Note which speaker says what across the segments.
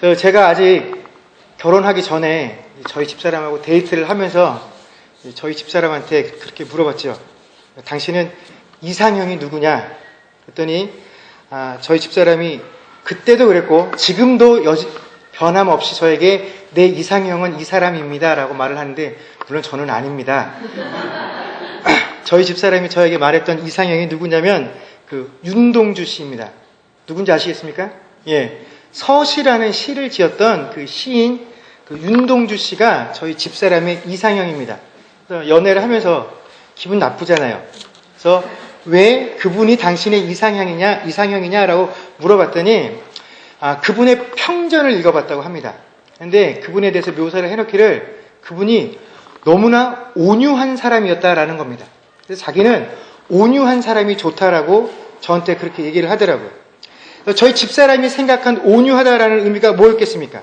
Speaker 1: 그래서 제가 아직 결혼하기 전에 저희 집사람하고 데이트를 하면서 저희 집사람한테 그렇게 물어봤죠. 당신은 이상형이 누구냐? 그랬더니 저희 집사람이 그때도 그랬고 지금도 변함없이 저에게 내 이상형은 이 사람입니다 라고 말을 하는데, 물론 저는 아닙니다. 저희 집사람이 저에게 말했던 이상형이 누구냐면 윤동주 씨입니다. 누군지 아시겠습니까? 예, 서시라는 시를 지었던 그 시인 윤동주 씨가 저희 집사람의 이상형입니다. 그래서 연애를 하면서 기분 나쁘잖아요. 그래서 왜 그분이 당신의 이상형이냐라고 물어봤더니 그분의 평전을 읽어봤다고 합니다. 근데 그분에 대해서 묘사를 해놓기를 그분이 너무나 온유한 사람이었다라는 겁니다. 그래서 자기는 온유한 사람이 좋다라고 저한테 그렇게 얘기를 하더라고요. 저희 집사람이 생각한 온유하다라는 의미가 뭐였겠습니까?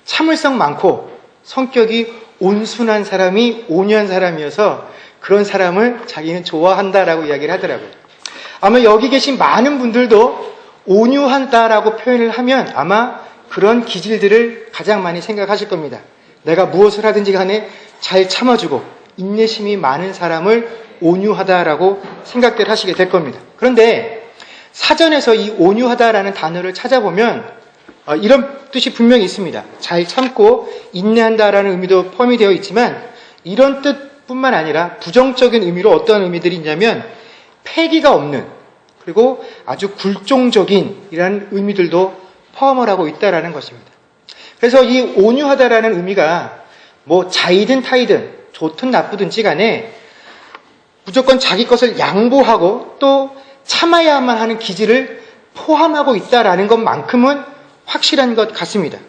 Speaker 1: 참을성 많고 성격이 온순한 사람이 온유한 사람이어서 그런 사람을 자기는 좋아한다라고 이야기를 하더라고요. 아마 여기 계신 많은 분들도 온유하다라고 표현을 하면 아마 그런 기질들을 가장 많이 생각하실 겁니다. 내가 무엇을 하든지 간에 잘 참아주고 인내심이 많은 사람을 온유하다라고 생각들 하시게 될 겁니다. 그런데 사전에서 이 온유하다라는 단어를 찾아보면 이런 뜻이 분명히 있습니다. 잘 참고 인내한다라는 의미도 포함이 되어 있지만 이런 뜻뿐만 아니라 부정적인 의미로 어떤 의미들이 있냐면 패기가 없는, 그리고 아주 굴종적인 이라는 의미들도 포함을 하고 있다라는 것입니다. 그래서 이 온유하다라는 의미가 뭐 자이든 타이든 좋든 나쁘든지 간에 무조건 자기 것을 양보하고 또 참아야만 하는 기질을 포함하고 있다라는 것만큼은 확실한 것 같습니다.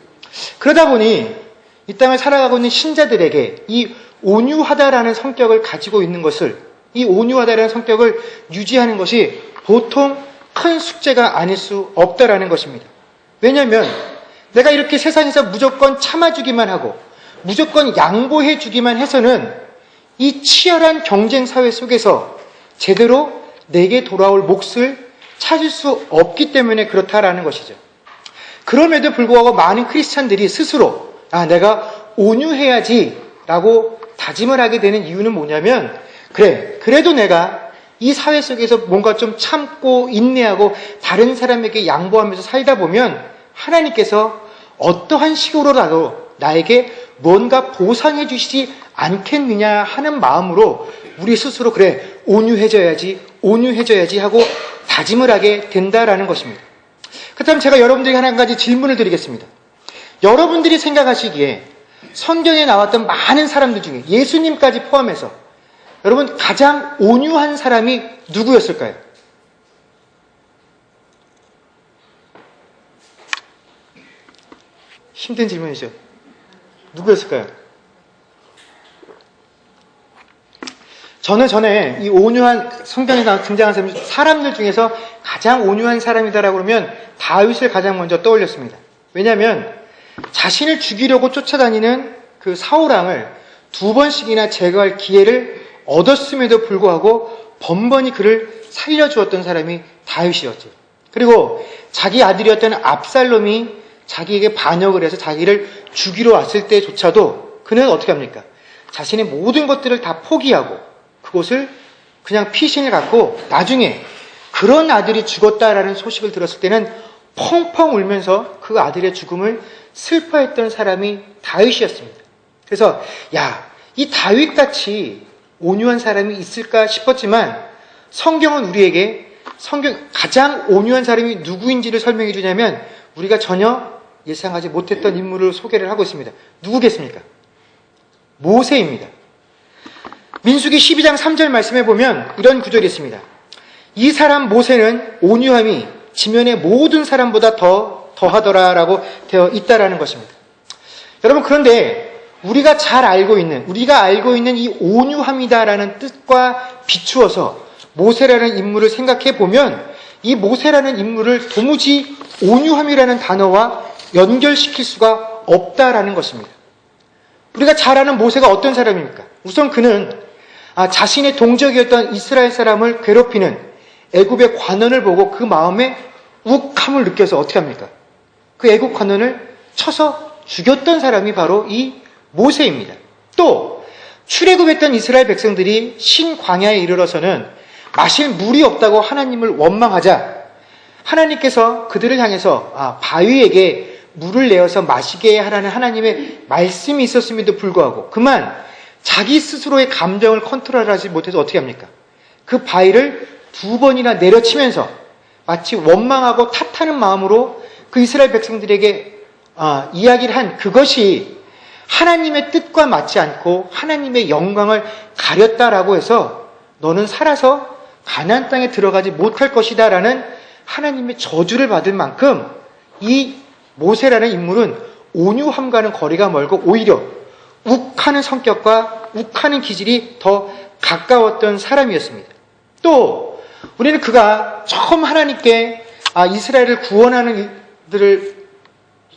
Speaker 1: 그러다 보니 이 땅을 살아가고 있는 신자들에게 이 온유하다라는 성격을 가지고 있는 것을, 이 온유하다라는 성격을 유지하는 것이 보통 큰 숙제가 아닐 수 없다라는 것입니다. 왜냐하면 내가 이렇게 세상에서 무조건 참아주기만 하고 무조건 양보해주기만 해서는 이 치열한 경쟁 사회 속에서 제대로 내게 돌아올 몫을 찾을 수 없기 때문에 그렇다라는 것이죠. 그럼에도 불구하고 많은 크리스찬들이 스스로 내가 온유해야지 라고 다짐을 하게 되는 이유는 뭐냐면, 그래도 내가 이 사회 속에서 뭔가 좀 참고 인내하고 다른 사람에게 양보하면서 살다 보면 하나님께서 어떠한 식으로라도 나에게 뭔가 보상해 주시지 않겠느냐 하는 마음으로 우리 스스로 온유해져야지 하고 다짐을 하게 된다라는 것입니다. 그렇다면 제가 여러분들에게 한 가지 질문을 드리겠습니다. 여러분들이 생각하시기에 성경에 나왔던 많은 사람들 중에 예수님까지 포함해서 여러분 가장 온유한 사람이 누구였을까요? 힘든 질문이죠. 누구였을까요? 저는 전에 이 온유한 성경에 등장한 사람들 중에서 가장 온유한 사람이다라고 그러면 다윗을 가장 먼저 떠올렸습니다. 왜냐하면 자신을 죽이려고 쫓아다니는 그 사울왕을 2번씩이나 제거할 기회를 얻었음에도 불구하고 번번이 그를 살려주었던 사람이 다윗이었죠. 그리고 자기 아들이었던 압살롬이 자기에게 반역을 해서 자기를 죽이러 왔을 때조차도 그는 어떻게 합니까? 자신의 모든 것들을 다 포기하고 그곳을 그냥 피신을 갖고 나중에 그런 아들이 죽었다라는 소식을 들었을 때는 펑펑 울면서 그 아들의 죽음을 슬퍼했던 사람이 다윗이었습니다. 그래서 이 다윗같이 온유한 사람이 있을까 싶었지만 성경은 우리에게 가장 온유한 사람이 누구인지를 설명해 주냐면 우리가 전혀 예상하지 못했던 인물을 소개를 하고 있습니다. 누구겠습니까? 모세입니다. 민수기 12장 3절 말씀에 보면 이런 구절이 있습니다. 이 사람 모세는 온유함이 지면의 모든 사람보다 더하더라라고 되어 있다라는 것입니다. 여러분, 그런데 우리가 알고 있는 이 온유함이다라는 뜻과 비추어서 모세라는 인물을 생각해 보면 이 모세라는 인물을 도무지 온유함이라는 단어와 연결시킬 수가 없다라는 것입니다. 우리가 잘 아는 모세가 어떤 사람입니까? 우선 그는 자신의 동족이었던 이스라엘 사람을 괴롭히는 애굽의 관원을 보고 그 마음에 욱함을 느껴서 어떻게 합니까? 그 애국 관원을 쳐서 죽였던 사람이 바로 이 모세입니다. 또 출애굽했던 이스라엘 백성들이 신광야에 이르러서는 마실 물이 없다고 하나님을 원망하자 하나님께서 그들을 향해서 바위에게 물을 내어서 마시게 하라는 하나님의 말씀이 있었음에도 불구하고 그만 자기 스스로의 감정을 컨트롤하지 못해서 어떻게 합니까? 그 바위를 2번이나 내려치면서 마치 원망하고 탓하는 마음으로 그 이스라엘 백성들에게 이야기를 한 그것이 하나님의 뜻과 맞지 않고 하나님의 영광을 가렸다라고 해서 너는 살아서 가나안 땅에 들어가지 못할 것이다 라는 하나님의 저주를 받을 만큼 이 모세라는 인물은 온유함과는 거리가 멀고 오히려 욱하는 성격과 욱하는 기질이 더 가까웠던 사람이었습니다. 또 우리는 그가 처음 하나님께 이스라엘을 구원하는 일들을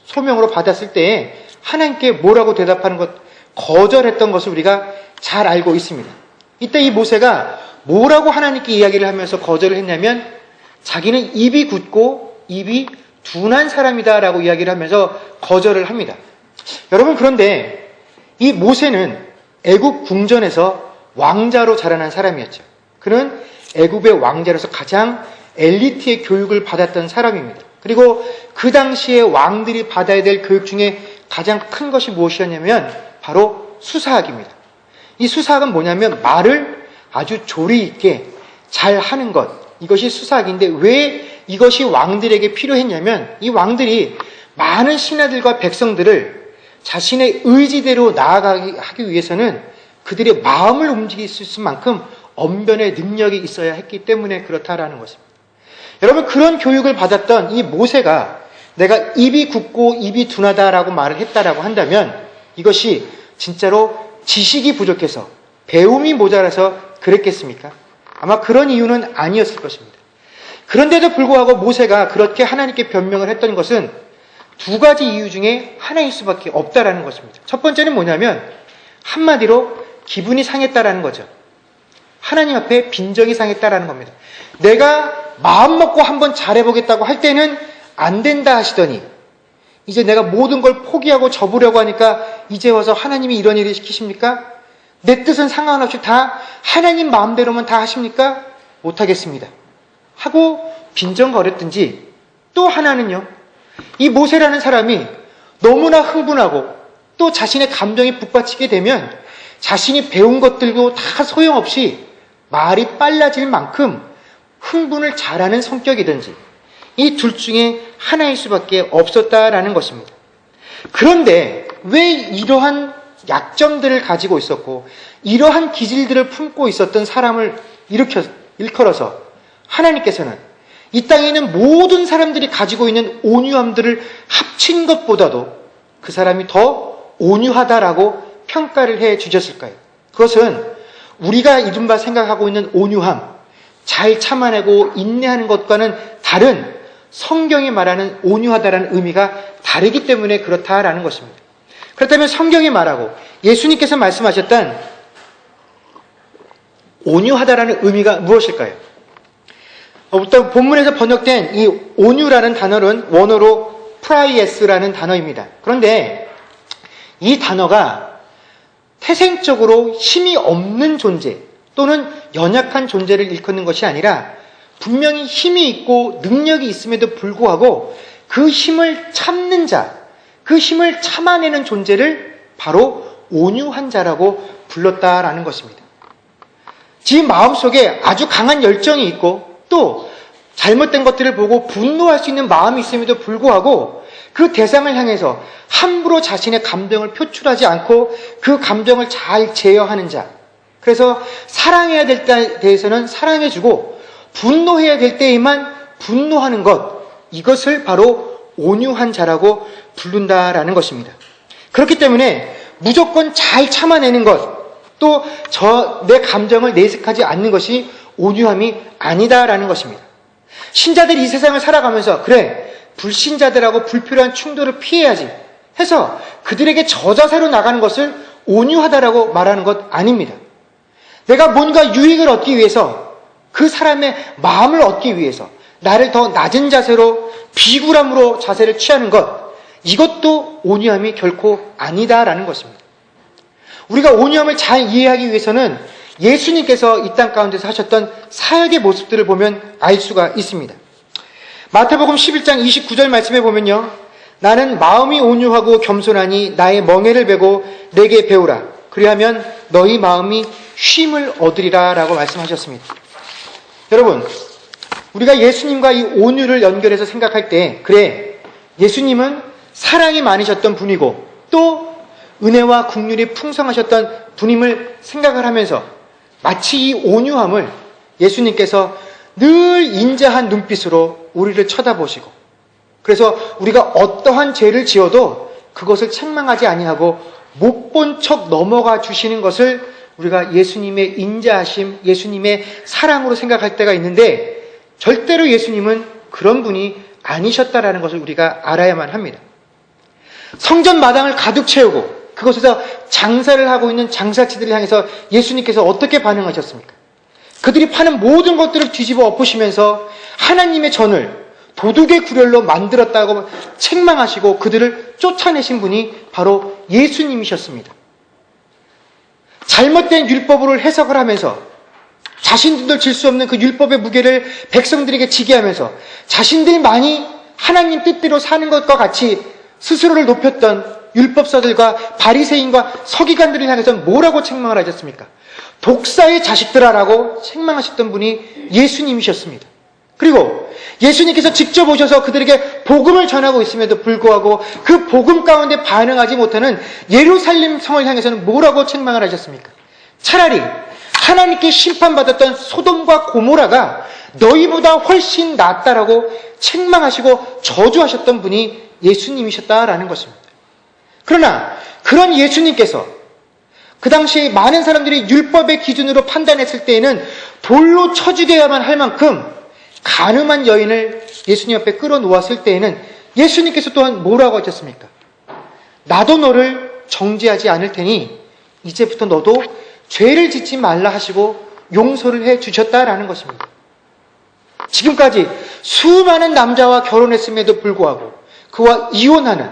Speaker 1: 소명으로 받았을 때에 하나님께 뭐라고 대답하는 것, 거절했던 것을 우리가 잘 알고 있습니다. 이때 이 모세가 뭐라고 하나님께 이야기를 하면서 거절을 했냐면 자기는 입이 굳고 입이 둔한 사람이다라고 이야기를 하면서 거절을 합니다. 여러분, 그런데 이 모세는 애굽 궁전에서 왕자로 자라난 사람이었죠. 그는 애굽의 왕자로서 가장 엘리트의 교육을 받았던 사람입니다. 그리고 그 당시에 왕들이 받아야 될 교육 중에 가장 큰 것이 무엇이었냐면 바로 수사학입니다. 이 수사학은 뭐냐면 말을 아주 조리 있게 잘 하는 것, 이것이 수사학인데 왜 이것이 왕들에게 필요했냐면 이 왕들이 많은 신하들과 백성들을 자신의 의지대로 나아가기 위해서는 그들의 마음을 움직일 수 있을 만큼 언변의 능력이 있어야 했기 때문에 그렇다라는 것입니다. 여러분, 그런 교육을 받았던 이 모세가 내가 입이 굳고 입이 둔하다라고 말을 했다라고 한다면 이것이 진짜로 지식이 부족해서 배움이 모자라서 그랬겠습니까? 아마 그런 이유는 아니었을 것입니다. 그런데도 불구하고 모세가 그렇게 하나님께 변명을 했던 것은 2가지 이유 중에 하나일 수밖에 없다라는 것입니다. 첫 번째는 뭐냐면 한마디로 기분이 상했다라는 거죠. 하나님 앞에 빈정이 상했다라는 겁니다. 내가 마음 먹고 한번 잘해보겠다고 할 때는 안 된다 하시더니 이제 내가 모든 걸 포기하고 접으려고 하니까 이제 와서 하나님이 이런 일을 시키십니까? 내 뜻은 상관없이 다 하나님 마음대로만 다 하십니까? 못하겠습니다 하고 빈정거렸든지, 또 하나는요, 이 모세라는 사람이 너무나 흥분하고 또 자신의 감정이 북받치게 되면 자신이 배운 것들도 다 소용없이 말이 빨라질 만큼 흥분을 잘하는 성격이든지 이 둘 중에 하나일 수밖에 없었다라는 것입니다. 그런데 왜 이러한 약점들을 가지고 있었고 이러한 기질들을 품고 있었던 사람을 일컬어서 하나님께서는 이 땅에 있는 모든 사람들이 가지고 있는 온유함들을 합친 것보다도 그 사람이 더 온유하다라고 평가를 해 주셨을까요? 그것은 우리가 이른바 생각하고 있는 온유함, 잘 참아내고 인내하는 것과는 다른 성경이 말하는 온유하다라는 의미가 다르기 때문에 그렇다라는 것입니다. 그렇다면 성경이 말하고 예수님께서 말씀하셨던 온유하다라는 의미가 무엇일까요? 일단 본문에서 번역된 이 온유라는 단어는 원어로 프라이에스라는 단어입니다. 그런데 이 단어가 태생적으로 힘이 없는 존재 또는 연약한 존재를 일컫는 것이 아니라 분명히 힘이 있고 능력이 있음에도 불구하고 그 힘을 참는 자, 그 힘을 참아내는 존재를 바로 온유한 자라고 불렀다라는 것입니다. 지금 마음속에 아주 강한 열정이 있고 또 잘못된 것들을 보고 분노할 수 있는 마음이 있음에도 불구하고 그 대상을 향해서 함부로 자신의 감정을 표출하지 않고 그 감정을 잘 제어하는 자, 그래서 사랑해야 될 때에 대해서는 사랑해주고 분노해야 될 때에만 분노하는 것, 이것을 바로 온유한 자라고 부른다라는 것입니다. 그렇기 때문에 무조건 잘 참아내는 것, 또 내 감정을 내색하지 않는 것이 온유함이 아니다라는 것입니다. 신자들이 이 세상을 살아가면서 그래, 불신자들하고 불필요한 충돌을 피해야지 해서 그들에게 저자세로 나가는 것을 온유하다라고 말하는 것 아닙니다. 내가 뭔가 유익을 얻기 위해서, 그 사람의 마음을 얻기 위해서, 나를 더 낮은 자세로 비굴함으로 자세를 취하는 것, 이것도 온유함이 결코 아니다라는 것입니다. 우리가 온유함을 잘 이해하기 위해서는 예수님께서 이 땅 가운데서 하셨던 사역의 모습들을 보면 알 수가 있습니다. 마태복음 11장 29절 말씀에 보면요, 나는 마음이 온유하고 겸손하니 나의 멍에를 베고 내게 배우라. 그리하면 너희 마음이 쉼을 얻으리라 라고 말씀하셨습니다. 여러분, 우리가 예수님과 이 온유를 연결해서 생각할 때, 그래, 예수님은 사랑이 많으셨던 분이고 또 은혜와 긍휼이 풍성하셨던 분임을 생각을 하면서 마치 이 온유함을 예수님께서 늘 인자한 눈빛으로 우리를 쳐다보시고, 그래서 우리가 어떠한 죄를 지어도 그것을 책망하지 아니하고 못 본 척 넘어가 주시는 것을 우리가 예수님의 인자하심, 예수님의 사랑으로 생각할 때가 있는데, 절대로 예수님은 그런 분이 아니셨다라는 것을 우리가 알아야만 합니다. 성전 마당을 가득 채우고 그곳에서 장사를 하고 있는 장사치들을 향해서 예수님께서 어떻게 반응하셨습니까? 그들이 파는 모든 것들을 뒤집어 엎으시면서 하나님의 전을 도둑의 구렬로 만들었다고 책망하시고 그들을 쫓아내신 분이 바로 예수님이셨습니다. 잘못된 율법으로 해석을 하면서 자신들도 질 수 없는 그 율법의 무게를 백성들에게 지게 하면서 자신들만이 하나님 뜻대로 사는 것과 같이 스스로를 높였던 율법사들과 바리새인과 서기관들을 향해서는 뭐라고 책망을 하셨습니까? 독사의 자식들아라고 책망하셨던 분이 예수님이셨습니다. 그리고 예수님께서 직접 오셔서 그들에게 복음을 전하고 있음에도 불구하고 그 복음 가운데 반응하지 못하는 예루살렘 성을 향해서는 뭐라고 책망을 하셨습니까? 차라리 하나님께 심판받았던 소돔과 고모라가 너희보다 훨씬 낫다라고 책망하시고 저주하셨던 분이 예수님이셨다라는 것입니다. 그러나 그런 예수님께서 그 당시에 많은 사람들이 율법의 기준으로 판단했을 때에는 돌로 쳐죽여야만 할 만큼 간음한 여인을 예수님 앞에 끌어놓았을 때에는 예수님께서 또한 뭐라고 하셨습니까? 나도 너를 정죄하지 않을 테니 이제부터 너도 죄를 짓지 말라 하시고 용서를 해 주셨다라는 것입니다. 지금까지 수많은 남자와 결혼했음에도 불구하고 그와 이혼하는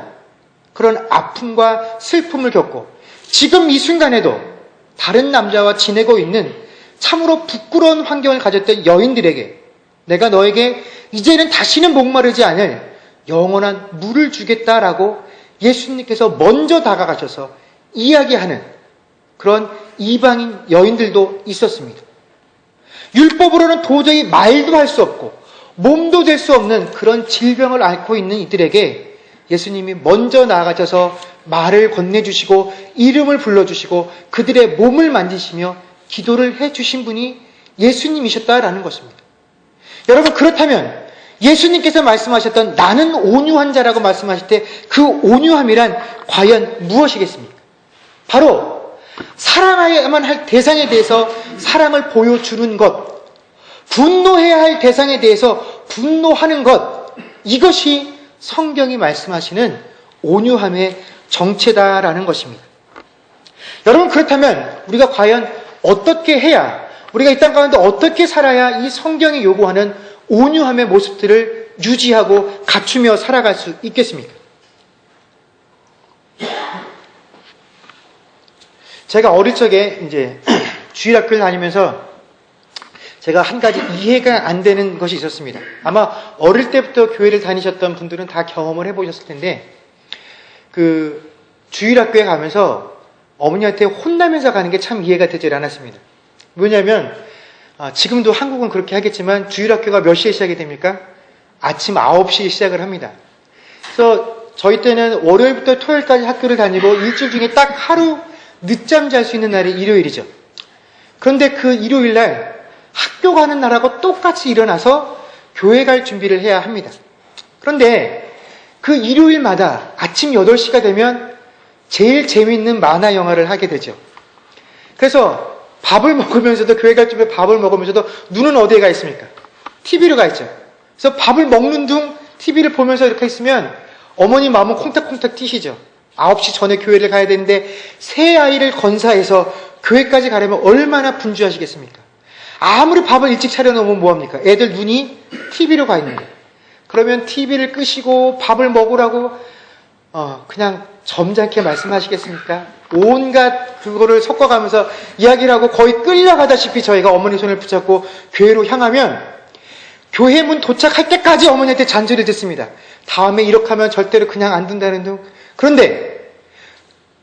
Speaker 1: 그런 아픔과 슬픔을 겪고 지금 이 순간에도 다른 남자와 지내고 있는 참으로 부끄러운 환경을 가졌던 여인들에게 내가 너에게 이제는 다시는 목마르지 않을 영원한 물을 주겠다라고 예수님께서 먼저 다가가셔서 이야기하는 그런 이방인 여인들도 있었습니다. 율법으로는 도저히 말도 할 수 없고 몸도 될 수 없는 그런 질병을 앓고 있는 이들에게 예수님이 먼저 나아가셔서 말을 건네주시고 이름을 불러주시고 그들의 몸을 만지시며 기도를 해주신 분이 예수님이셨다라는 것입니다. 여러분, 그렇다면 예수님께서 말씀하셨던 나는 온유한 자라고 말씀하실 때 그 온유함이란 과연 무엇이겠습니까? 바로 사랑해야만 할 대상에 대해서 사랑을 보여주는 것, 분노해야 할 대상에 대해서 분노하는 것, 이것이 성경이 말씀하시는 온유함의 정체다라는 것입니다. 여러분, 그렇다면 우리가 과연 어떻게 해야, 우리가 이 땅 가운데 어떻게 살아야 이 성경이 요구하는 온유함의 모습들을 유지하고 갖추며 살아갈 수 있겠습니까? 제가 어릴 적에 이제 주일학교를 다니면서 제가 한 가지 이해가 안 되는 것이 있었습니다. 아마 어릴 때부터 교회를 다니셨던 분들은 다 경험을 해보셨을 텐데, 그 주일학교에 가면서 어머니한테 혼나면서 가는 게 참 이해가 되질 않았습니다. 왜냐하면 지금도 한국은 그렇게 하겠지만 주일학교가 몇 시에 시작이 됩니까? 아침 9시에 시작을 합니다. 그래서 저희 때는 월요일부터 토요일까지 학교를 다니고 일주일 중에 딱 하루 늦잠 잘 수 있는 날이 일요일이죠. 그런데 그 일요일날 학교 가는 날하고 똑같이 일어나서 교회 갈 준비를 해야 합니다. 그런데 그 일요일마다 아침 8시가 되면 제일 재미있는 만화 영화를 하게 되죠. 그래서 밥을 먹으면서도, 교회 갈 준비 밥을 먹으면서도 눈은 어디에 가 있습니까? TV로 가 있죠. 그래서 밥을 먹는 둥 TV를 보면서 이렇게 있으면 어머니 마음은 콩닥콩닥 뛰시죠. 9시 전에 교회를 가야 되는데 새 아이를 건사해서 교회까지 가려면 얼마나 분주하시겠습니까? 아무리 밥을 일찍 차려놓으면 뭐합니까? 애들 눈이 TV로 가 있는 거예요. 그러면 TV를 끄시고 밥을 먹으라고 그냥 점잖게 말씀하시겠습니까? 온갖 그거를 섞어가면서 이야기를 하고 거의 끌려가다시피 저희가 어머니 손을 붙잡고 교회로 향하면 교회 문 도착할 때까지 어머니한테 잔소리 듣습니다. 다음에 이렇게 하면 절대로 그냥 안 둔다는 둥. 그런데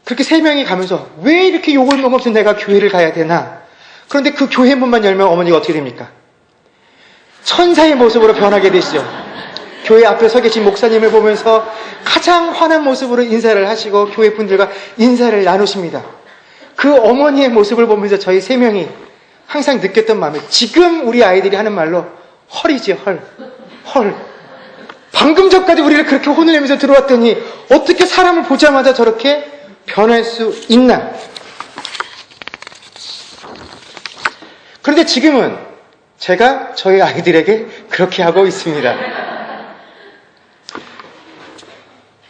Speaker 1: 그렇게 3명이 가면서 왜 이렇게 욕을 먹으면서 내가 교회를 가야 되나? 그런데 그 교회 문만 열면 어머니가 어떻게 됩니까? 천사의 모습으로 변하게 되시죠. 교회 앞에 서 계신 목사님을 보면서 가장 환한 모습으로 인사를 하시고 교회 분들과 인사를 나누십니다. 그 어머니의 모습을 보면서 저희 3명이 항상 느꼈던 마음이 지금 우리 아이들이 하는 말로 헐이지 헐. 방금 전까지 우리를 그렇게 혼을 내면서 들어왔더니 어떻게 사람을 보자마자 저렇게 변할 수 있나? 그런데 지금은 제가 저희 아이들에게 그렇게 하고 있습니다.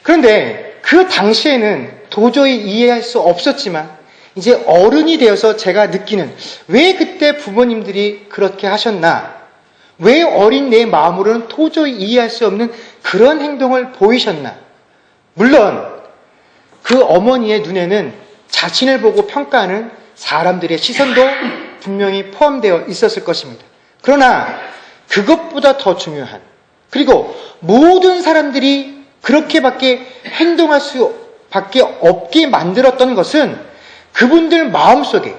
Speaker 1: 그런데 그 당시에는 도저히 이해할 수 없었지만 이제 어른이 되어서 제가 느끼는 왜 그때 부모님들이 그렇게 하셨나? 왜 어린 내 마음으로는 도저히 이해할 수 없는 그런 행동을 보이셨나? 물론 그 어머니의 눈에는 자신을 보고 평가하는 사람들의 시선도 분명히 포함되어 있었을 것입니다. 그러나 그것보다 더 중요한, 그리고 모든 사람들이 그렇게밖에 행동할 수밖에 없게 만들었던 것은 그분들 마음속에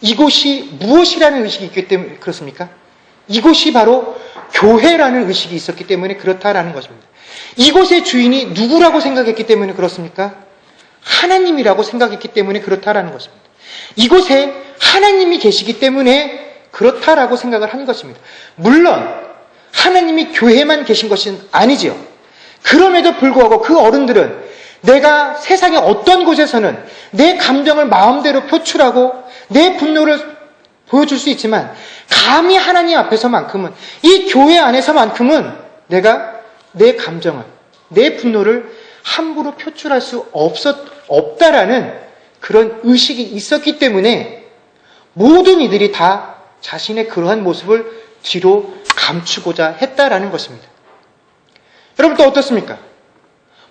Speaker 1: 이곳이 무엇이라는 의식이 있기 때문에 그렇습니까? 이곳이 바로 교회라는 의식이 있었기 때문에 그렇다라는 것입니다. 이곳의 주인이 누구라고 생각했기 때문에 그렇습니까? 하나님이라고 생각했기 때문에 그렇다라는 것입니다. 이곳에 하나님이 계시기 때문에 그렇다라고 생각을 한 것입니다. 물론 하나님이 교회만 계신 것은 아니지요. 그럼에도 불구하고 그 어른들은 내가 세상의 어떤 곳에서는 내 감정을 마음대로 표출하고 내 분노를 보여줄 수 있지만 감히 하나님 앞에서만큼은, 이 교회 안에서만큼은 내가 내 감정을, 내 분노를 함부로 표출할 수 없다라는 그런 의식이 있었기 때문에 모든 이들이 다 자신의 그러한 모습을 뒤로 감추고자 했다라는 것입니다. 여러분 또 어떻습니까?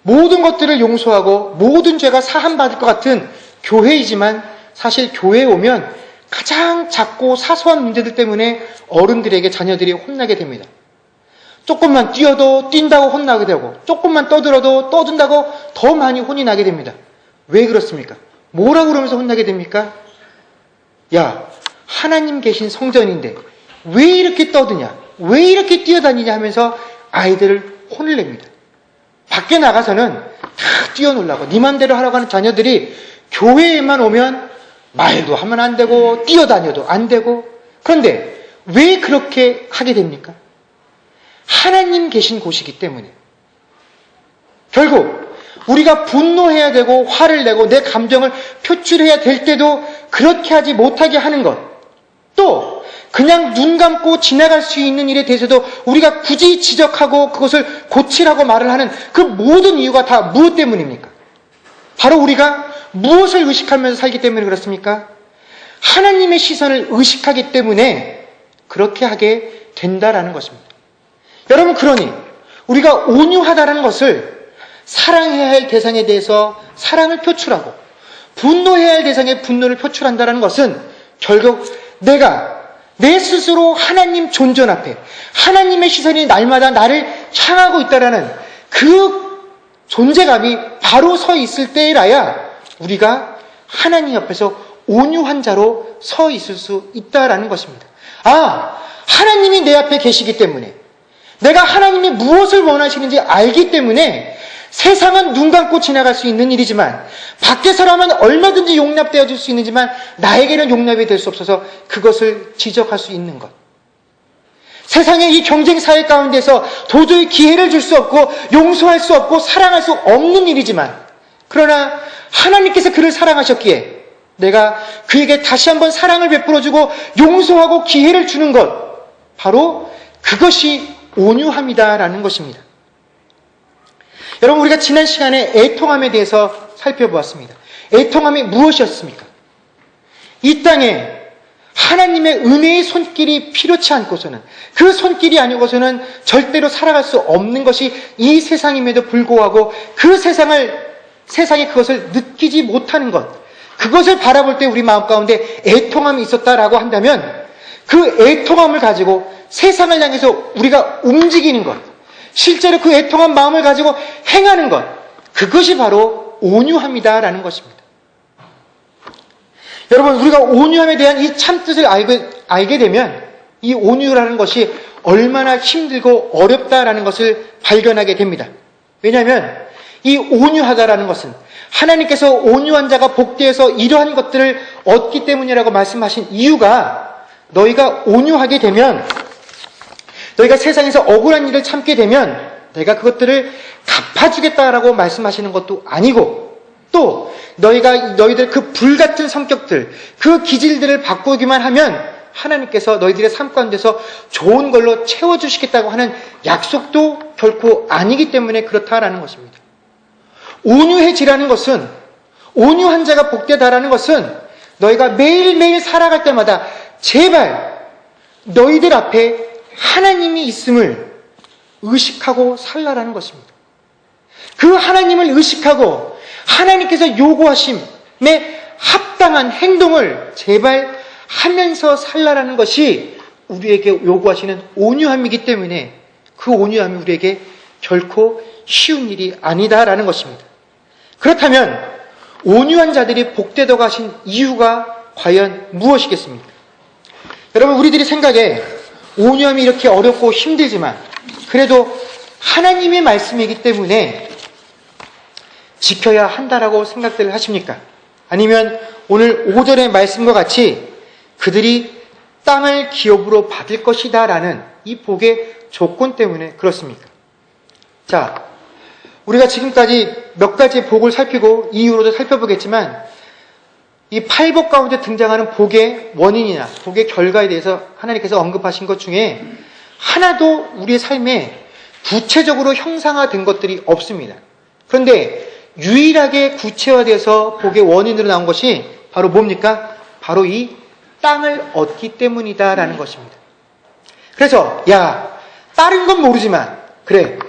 Speaker 1: 모든 것들을 용서하고 모든 죄가 사함받을 것 같은 교회이지만 사실 교회에 오면 가장 작고 사소한 문제들 때문에 어른들에게 자녀들이 혼나게 됩니다. 조금만 뛰어도 뛴다고 혼나게 되고 조금만 떠들어도 떠든다고 더 많이 혼이 나게 됩니다. 왜 그렇습니까? 뭐라고 그러면서 혼나게 됩니까? 야, 하나님 계신 성전인데 왜 이렇게 떠드냐? 왜 이렇게 뛰어다니냐 하면서 아이들을 혼을 냅니다. 밖에 나가서는 다 뛰어놀라고 네 맘대로 하라고 하는 자녀들이 교회에만 오면 말도 하면 안 되고 뛰어다녀도 안 되고. 그런데 왜 그렇게 하게 됩니까? 하나님 계신 곳이기 때문에. 결국 우리가 분노해야 되고 화를 내고 내 감정을 표출해야 될 때도 그렇게 하지 못하게 하는 것, 또 그냥 눈 감고 지나갈 수 있는 일에 대해서도 우리가 굳이 지적하고 그것을 고치라고 말을 하는 그 모든 이유가 다 무엇 때문입니까? 바로 우리가 무엇을 의식하면서 살기 때문에 그렇습니까? 하나님의 시선을 의식하기 때문에 그렇게 하게 된다라는 것입니다. 여러분, 그러니 우리가 온유하다라는 것을 사랑해야 할 대상에 대해서 사랑을 표출하고 분노해야 할 대상에 분노를 표출한다는 것은 결국 내가 내 스스로 하나님 존전 앞에 하나님의 시선이 날마다 나를 향하고 있다라는 그 존재감이 바로 서 있을 때라야 우리가 하나님 앞에서 온유한 자로 서 있을 수 있다라는 것입니다. 아, 하나님이 내 앞에 계시기 때문에, 내가 하나님이 무엇을 원하시는지 알기 때문에 세상은 눈 감고 지나갈 수 있는 일이지만 밖에서라면 얼마든지 용납되어질 수 있는지만 나에게는 용납이 될 수 없어서 그것을 지적할 수 있는 것. 세상의 이 경쟁 사회 가운데서 도저히 기회를 줄 수 없고 용서할 수 없고 사랑할 수 없는 일이지만, 그러나 하나님께서 그를 사랑하셨기에 내가 그에게 다시 한번 사랑을 베풀어주고 용서하고 기회를 주는 것, 바로 그것이 온유함이다라는 것입니다. 여러분, 우리가 지난 시간에 애통함에 대해서 살펴보았습니다. 애통함이 무엇이었습니까? 이 땅에 하나님의 은혜의 손길이 필요치 않고서는, 그 손길이 아니고서는 절대로 살아갈 수 없는 것이 이 세상임에도 불구하고 그 세상이 그것을 느끼지 못하는 것, 그것을 바라볼 때 우리 마음 가운데 애통함이 있었다라고 한다면, 그 애통함을 가지고 세상을 향해서 우리가 움직이는 것, 실제로 그 애통한 마음을 가지고 행하는 것, 그것이 바로 온유함이다라는 것입니다. 여러분, 우리가 온유함에 대한 이 참뜻을 알게 되면 이 온유라는 것이 얼마나 힘들고 어렵다라는 것을 발견하게 됩니다. 왜냐하면 이 온유하다라는 것은 하나님께서 온유한 자가 복되어서 이러한 것들을 얻기 때문이라고 말씀하신 이유가, 너희가 온유하게 되면, 너희가 세상에서 억울한 일을 참게 되면 내가 그것들을 갚아주겠다라고 말씀하시는 것도 아니고, 또 너희들 그 불같은 성격들, 그 기질들을 바꾸기만 하면 하나님께서 너희들의 삶 가운데서 좋은 걸로 채워주시겠다고 하는 약속도 결코 아니기 때문에 그렇다라는 것입니다. 온유해지라는 것은, 온유한 자가 복되다라는 것은 너희가 매일매일 살아갈 때마다 제발 너희들 앞에 하나님이 있음을 의식하고 살라라는 것입니다. 그 하나님을 의식하고 하나님께서 요구하심에 합당한 행동을 제발 하면서 살라라는 것이 우리에게 요구하시는 온유함이기 때문에 그 온유함이 우리에게 결코 쉬운 일이 아니다라는 것입니다. 그렇다면 온유한 자들이 복되다고 하신 이유가 과연 무엇이겠습니까? 여러분, 우리들이 생각에 온유함이 이렇게 어렵고 힘들지만 그래도 하나님의 말씀이기 때문에 지켜야 한다라고 생각들을 하십니까? 아니면 오늘 5절의 말씀과 같이 그들이 땅을 기업으로 받을 것이다 라는 이 복의 조건 때문에 그렇습니까? 자, 우리가 지금까지 몇 가지의 복을 살피고 이후로도 살펴보겠지만 이 8복 가운데 등장하는 복의 원인이나 복의 결과에 대해서 하나님께서 언급하신 것 중에 하나도 우리의 삶에 구체적으로 형상화된 것들이 없습니다. 그런데 유일하게 구체화돼서 복의 원인으로 나온 것이 바로 뭡니까? 바로 이 땅을 얻기 때문이다라는 것입니다. 그래서 다른 건 모르지만 그래,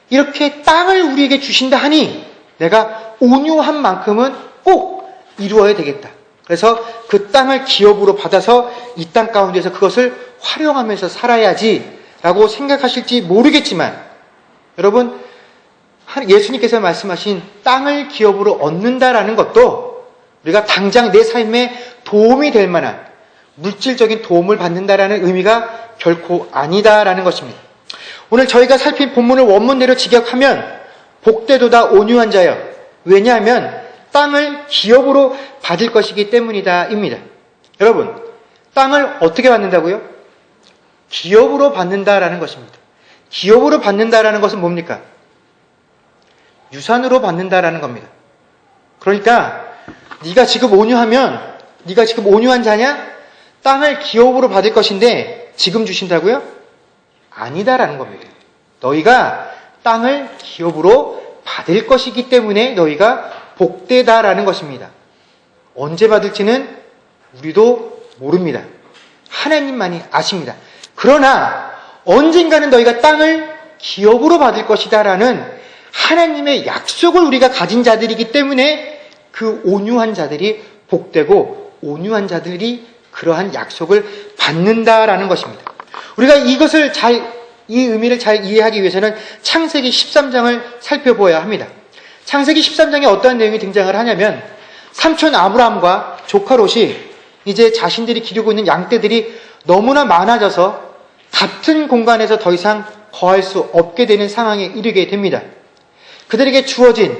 Speaker 1: 이렇게 땅을 우리에게 주신다 하니 내가 온유한 만큼은 꼭 이루어야 되겠다. 그래서 그 땅을 기업으로 받아서 이 땅 가운데서 그것을 활용하면서 살아야지 라고 생각하실지 모르겠지만, 여러분, 예수님께서 말씀하신 땅을 기업으로 얻는다라는 것도 우리가 당장 내 삶에 도움이 될 만한 물질적인 도움을 받는다라는 의미가 결코 아니다라는 것입니다. 오늘 저희가 살핀 본문을 원문대로 직역하면 복되도다 온유한 자여, 왜냐하면 땅을 기업으로 받을 것이기 때문이다 입니다. 여러분, 땅을 어떻게 받는다고요? 기업으로 받는다라는 것입니다. 기업으로 받는다라는 것은 뭡니까? 유산으로 받는다라는 겁니다. 그러니까 네가 지금 온유하면, 네가 지금 온유한 자냐? 땅을 기업으로 받을 것인데 지금 주신다고요? 아니다라는 겁니다. 너희가 땅을 기업으로 받을 것이기 때문에 너희가 복되다라는 것입니다. 언제 받을지는 우리도 모릅니다. 하나님만이 아십니다. 그러나 언젠가는 너희가 땅을 기업으로 받을 것이다라는 하나님의 약속을 우리가 가진 자들이기 때문에 그 온유한 자들이 복되고 온유한 자들이 그러한 약속을 받는다라는 것입니다. 우리가 이 의미를 잘 이해하기 위해서는 창세기 13장을 살펴보아야 합니다. 창세기 13장에 어떠한 내용이 등장을 하냐면, 삼촌 아브라함과 조카 롯이 이제 자신들이 기르고 있는 양떼들이 너무나 많아져서 같은 공간에서 더 이상 거할 수 없게 되는 상황에 이르게 됩니다. 그들에게 주어진,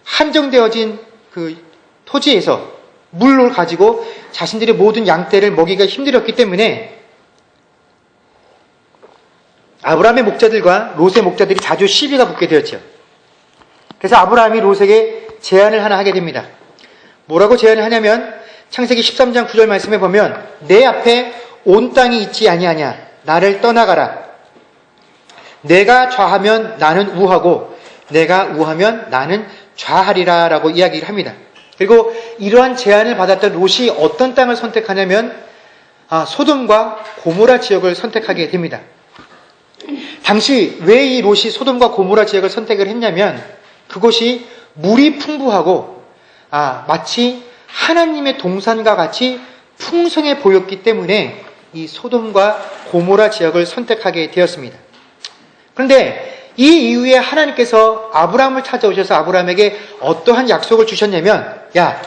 Speaker 1: 한정되어진 그 토지에서 물을 가지고 자신들의 모든 양떼를 먹이기가 힘들었기 때문에 아브라함의 목자들과 롯의 목자들이 자주 시비가 붙게 되었죠. 그래서 아브라함이 롯에게 제안을 하나 하게 됩니다. 뭐라고 제안을 하냐면 창세기 13장 9절 말씀에 보면 내 앞에 온 땅이 있지 아니하냐, 나를 떠나가라. 내가 좌하면 나는 우하고 내가 우하면 나는 좌하리라 라고 이야기를 합니다. 그리고 이러한 제안을 받았던 롯이 어떤 땅을 선택하냐면 소돔과 고모라 지역을 선택하게 됩니다. 당시 왜 이 롯이 소돔과 고모라 지역을 선택을 했냐면 그곳이 물이 풍부하고 마치 하나님의 동산과 같이 풍성해 보였기 때문에 이 소돔과 고모라 지역을 선택하게 되었습니다. 그런데 이 이후에 하나님께서 아브라함을 찾아오셔서 아브라함에게 어떠한 약속을 주셨냐면, 야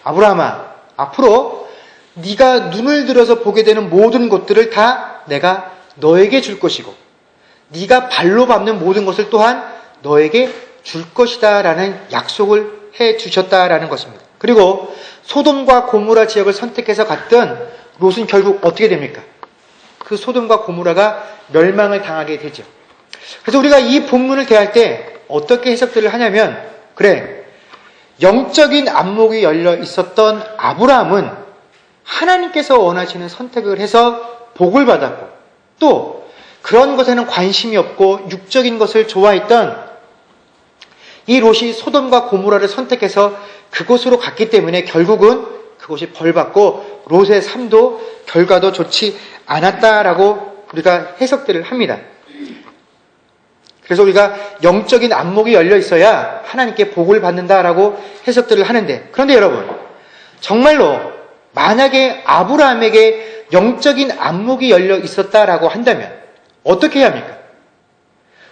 Speaker 1: 아브라함아, 앞으로 네가 눈을 들어서 보게 되는 모든 것들을 다 내가 너에게 줄 것이고 네가 발로 밟는 모든 것을 또한 너에게 줄 것이다 라는 약속을 해 주셨다라는 것입니다. 그리고 소돔과 고모라 지역을 선택해서 갔던 롯은 결국 어떻게 됩니까? 그 소돔과 고모라가 멸망을 당하게 되죠. 그래서 우리가 이 본문을 대할 때 어떻게 해석들을 하냐면, 그래, 영적인 안목이 열려 있었던 아브라함은 하나님께서 원하시는 선택을 해서 복을 받았고, 또 그런 것에는 관심이 없고 육적인 것을 좋아했던 이 롯이 소돔과 고모라를 선택해서 그곳으로 갔기 때문에 결국은 그곳이 벌받고 롯의 삶도 결과도 좋지 않았다라고 우리가 해석들을 합니다. 그래서 우리가 영적인 안목이 열려 있어야 하나님께 복을 받는다라고 해석들을 하는데, 그런데 여러분, 정말로 만약에 아브라함에게 영적인 안목이 열려 있었다라고 한다면 어떻게 해야 합니까?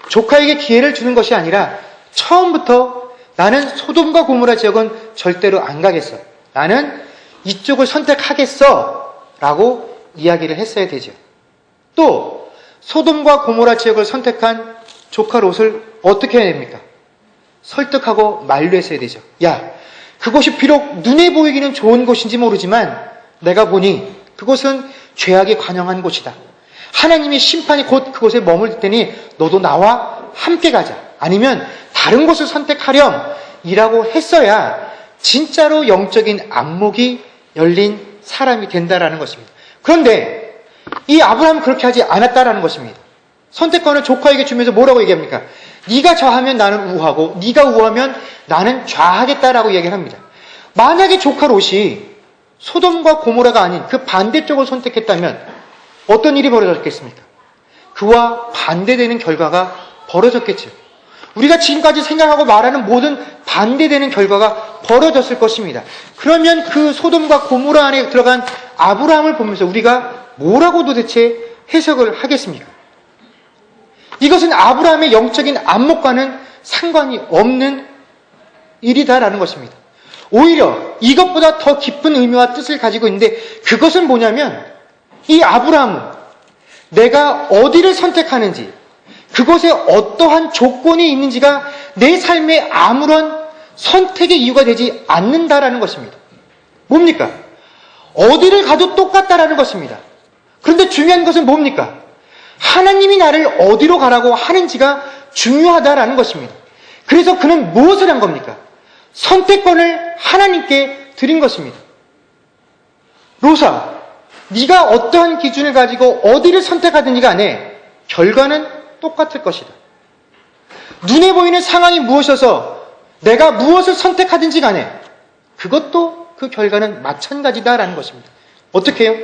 Speaker 1: 조카에게 기회를 주는 것이 아니라 처음부터 나는 소돔과 고모라 지역은 절대로 안 가겠어, 나는 이쪽을 선택하겠어 라고 이야기를 했어야 되죠. 또 소돔과 고모라 지역을 선택한 조카 롯을 어떻게 해야 됩니까? 설득하고 만류했어야 되죠. 야, 그곳이 비록 눈에 보이기는 좋은 곳인지 모르지만 내가 보니 그곳은 죄악이 관영한 곳이다. 하나님의 심판이 곧 그곳에 머물 테니 너도 나와 함께 가자. 아니면 다른 곳을 선택하렴 이라고 했어야 진짜로 영적인 안목이 열린 사람이 된다라는 것입니다. 그런데 이 아브라함은 그렇게 하지 않았다라는 것입니다. 선택권을 조카에게 주면서 뭐라고 얘기합니까? 네가 좌하면 나는 우하고 네가 우하면 나는 좌하겠다라고 얘기를 합니다. 만약에 조카 롯이 소돔과 고모라가 아닌 그 반대쪽을 선택했다면 어떤 일이 벌어졌겠습니까? 그와 반대되는 결과가 벌어졌겠죠. 우리가 지금까지 생각하고 말하는 모든 반대되는 결과가 벌어졌을 것입니다. 그러면 그 소돔과 고모라 안에 들어간 아브라함을 보면서 우리가 뭐라고 도대체 해석을 하겠습니까? 이것은 아브라함의 영적인 안목과는 상관이 없는 일이다라는 것입니다. 오히려 이것보다 더 깊은 의미와 뜻을 가지고 있는데, 그것은 뭐냐면 이 아브라함은 내가 어디를 선택하는지, 그곳에 어떠한 조건이 있는지가 내 삶에 아무런 선택의 이유가 되지 않는다라는 것입니다. 뭡니까? 어디를 가도 똑같다라는 것입니다. 그런데 중요한 것은 뭡니까? 하나님이 나를 어디로 가라고 하는지가 중요하다라는 것입니다. 그래서 그는 무엇을 한 겁니까? 선택권을 하나님께 드린 것입니다. 롯아, 네가 어떠한 기준을 가지고 어디를 선택하든지 간에 결과는 똑같을 것이다. 눈에 보이는 상황이 무엇이어서 내가 무엇을 선택하든지 간에 그것도 그 결과는 마찬가지다라는 것입니다. 어떻게 해요?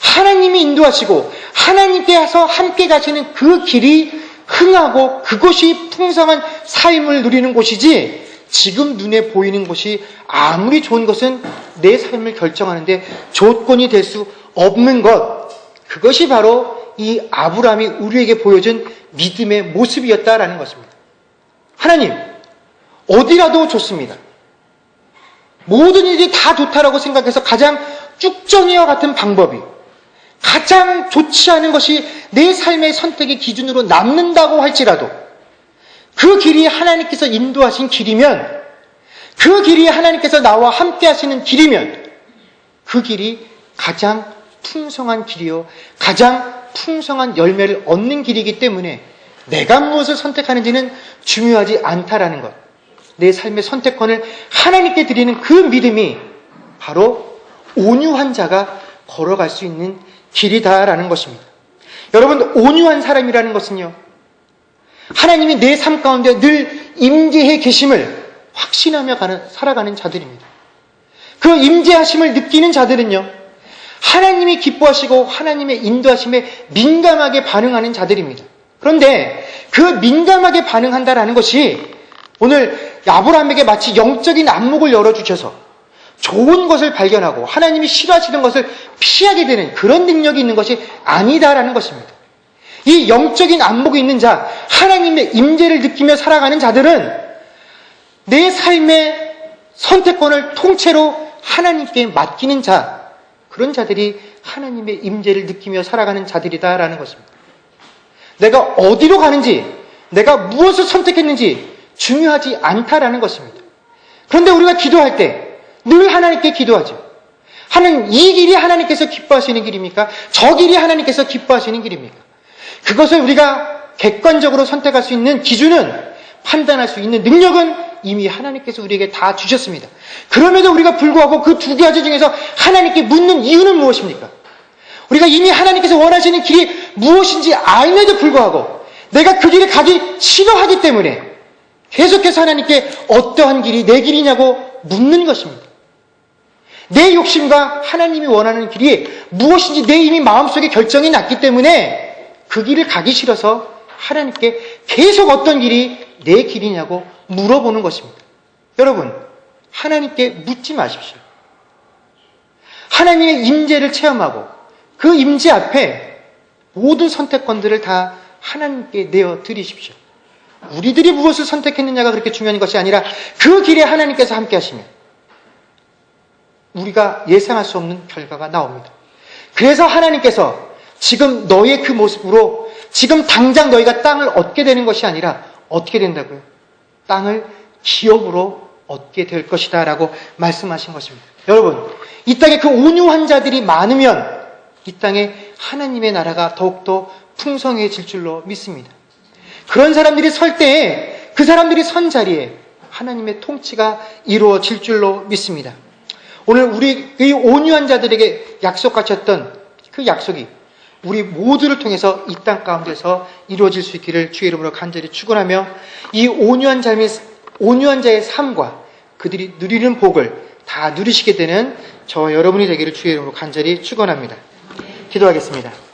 Speaker 1: 하나님이 인도하시고 하나님께서 함께 가시는 그 길이 흥하고 그곳이 풍성한 삶을 누리는 곳이지, 지금 눈에 보이는 곳이 아무리 좋은 것은 내 삶을 결정하는데 조건이 될 수 없는 것, 그것이 바로 이 아브라함이 우리에게 보여준 믿음의 모습이었다라는 것입니다. 하나님, 어디라도 좋습니다. 모든 일이 다 좋다라고 생각해서 가장 쭉정이와 같은 방법이, 가장 좋지 않은 것이 내 삶의 선택의 기준으로 남는다고 할지라도 그 길이 하나님께서 인도하신 길이면, 그 길이 하나님께서 나와 함께 하시는 길이면 그 길이 가장 풍성한 길이요, 가장 풍성한 열매를 얻는 길이기 때문에 내가 무엇을 선택하는지는 중요하지 않다라는 것, 내 삶의 선택권을 하나님께 드리는 그 믿음이 바로 온유한 자가 걸어갈 수 있는 길이다라는 것입니다. 여러분, 온유한 사람이라는 것은요, 하나님이 내 삶 가운데 늘 임재해 계심을 확신하며 살아가는 자들입니다. 그 임재하심을 느끼는 자들은요, 하나님이 기뻐하시고 하나님의 인도하심에 민감하게 반응하는 자들입니다. 그런데 그 민감하게 반응한다라는 것이 오늘 아브라함에게 마치 영적인 안목을 열어주셔서 좋은 것을 발견하고 하나님이 싫어하시는 것을 피하게 되는 그런 능력이 있는 것이 아니다라는 것입니다. 이 영적인 안목이 있는 자, 하나님의 임재를 느끼며 살아가는 자들은 내 삶의 선택권을 통째로 하나님께 맡기는 자, 그런 자들이 하나님의 임재를 느끼며 살아가는 자들이다라는 것입니다. 내가 어디로 가는지, 내가 무엇을 선택했는지 중요하지 않다라는 것입니다. 그런데 우리가 기도할 때 늘 하나님께 기도하죠. 하나님, 이 길이 하나님께서 기뻐하시는 길입니까? 저 길이 하나님께서 기뻐하시는 길입니까? 그것을 우리가 객관적으로 선택할 수 있는 기준은, 판단할 수 있는 능력은 이미 하나님께서 우리에게 다 주셨습니다. 그럼에도 우리가 불구하고 그 두 가지 중에서 하나님께 묻는 이유는 무엇입니까? 우리가 이미 하나님께서 원하시는 길이 무엇인지 알면도 불구하고 내가 그 길을 가기 싫어하기 때문에 계속해서 하나님께 어떠한 길이 내 길이냐고 묻는 것입니다. 내 욕심과 하나님이 원하는 길이 무엇인지 내 이미 마음속에 결정이 났기 때문에 그 길을 가기 싫어서 하나님께 계속 어떤 길이 내 길이냐고 물어보는 것입니다. 여러분, 하나님께 묻지 마십시오. 하나님의 임재를 체험하고 그 임재 앞에 모든 선택권들을 다 하나님께 내어드리십시오. 우리들이 무엇을 선택했느냐가 그렇게 중요한 것이 아니라 그 길에 하나님께서 함께 하시면 우리가 예상할 수 없는 결과가 나옵니다. 그래서 하나님께서 지금 너의 그 모습으로 지금 당장 너희가 땅을 얻게 되는 것이 아니라 어떻게 된다고요? 땅을 기업으로 얻게 될 것이다 라고 말씀하신 것입니다. 여러분, 이 땅에 그 온유한 자들이 많으면 이 땅에 하나님의 나라가 더욱더 풍성해질 줄로 믿습니다. 그런 사람들이 설 때에 그 사람들이 선 자리에 하나님의 통치가 이루어질 줄로 믿습니다. 오늘 우리 이 온유한 자들에게 약속하셨던 그 약속이 우리 모두를 통해서 이 땅 가운데서 이루어질 수 있기를 주의 이름으로 간절히 축원하며 이 온유한 자의 삶과 그들이 누리는 복을 다 누리시게 되는 저와 여러분이 되기를 주의 이름으로 간절히 축원합니다. 기도하겠습니다.